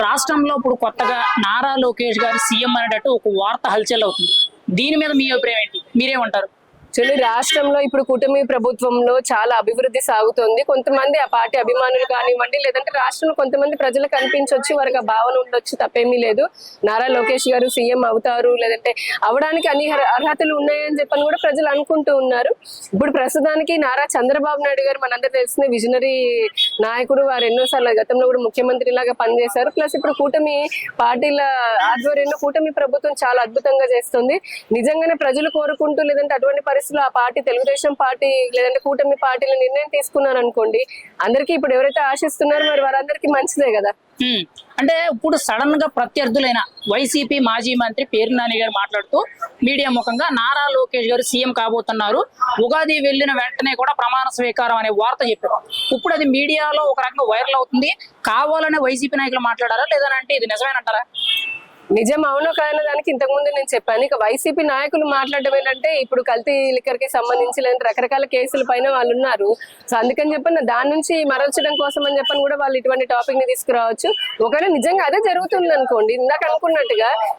రాష్ట్రంలో ఇప్పుడు కొత్తగా నారా లోకేష్ గారు సీఎం అనేటట్టు ఒక వార్త హల్చల్ అవుతుంది. దీని మీద మీ అభిప్రాయం ఏంటి? మీరేమంటారు? యాక్చువల్లీ రాష్ట్రంలో ఇప్పుడు కూటమి ప్రభుత్వంలో చాలా అభివృద్ధి సాగుతోంది. కొంతమంది ఆ పార్టీ అభిమానులు కానివ్వండి, లేదంటే రాష్ట్రంలో కొంతమంది ప్రజలకు కనిపించొచ్చు, వారికి ఆ భావన ఉండొచ్చు, తప్పేమీ లేదు. నారా లోకేష్ గారు సీఎం అవుతారు, లేదంటే అవడానికి అన్ని అర్హతలు ఉన్నాయని చెప్పని కూడా ప్రజలు అనుకుంటూ ఉన్నారు. ఇప్పుడు ప్రస్తుతానికి నారా చంద్రబాబు నాయుడు గారు మనందరూ తెలిసిన విజనరీ నాయకుడు. వారు ఎన్నోసార్లు గతంలో కూడా ముఖ్యమంత్రి లాగా పనిచేశారు. ప్లస్ ఇప్పుడు కూటమి పార్టీల ఆధ్వర్యంలో కూటమి ప్రభుత్వం చాలా అద్భుతంగా చేస్తుంది. నిజంగానే ప్రజలు కోరుకుంటూ, లేదంటే అటువంటి పరిస్థితుల్లో ఆ పార్టీ తెలుగుదేశం పార్టీ లేదంటే కూటమి పార్టీల నిర్ణయం తీసుకున్నారు అనుకోండి, అందరికీ ఇప్పుడు ఎవరైతే ఆశిస్తున్నారో మరి వారందరికీ మంచిదే కదా. అంటే ఇప్పుడు సడన్ గా ప్రత్యర్థులైన వైసీపీ మాజీ మంత్రి పేర్ని నాని గారు మాట్లాడుతూ మీడియా ముఖంగా నారా లోకేష్ గారు సీఎం కాబోతున్నారు, ఉగాది వెళ్ళిన వెంటనే కూడా ప్రమాణ స్వీకారం అనే వార్త చెప్పారు. ఇప్పుడు అది మీడియాలో ఒక రకంగా వైరల్ అవుతుంది. కావాలనే వైసీపీ నాయకులు మాట్లాడారా, లేదంటే ఇది నిజమేనంటారా? నిజం అవునో కాదన్న దానికి ఇంతకు ముందు నేను చెప్పాను. ఇక వైసీపీ నాయకులు మాట్లాడడం ఏంటంటే ఇప్పుడు కల్తీ లిక్కర్ కి సంబంధించి లేదంటే రకరకాల కేసుల పైన వాళ్ళు ఉన్నారు. సో అందుకని చెప్పని దాని నుంచి మరల్చడం కోసం అని చెప్పని కూడా వాళ్ళు ఇటువంటి టాపిక్ ని తీసుకురావచ్చు. ఒకవేళ నిజంగా అదే జరుగుతుంది అనుకోండి, ఇందాక అనుకున్నట్టుగా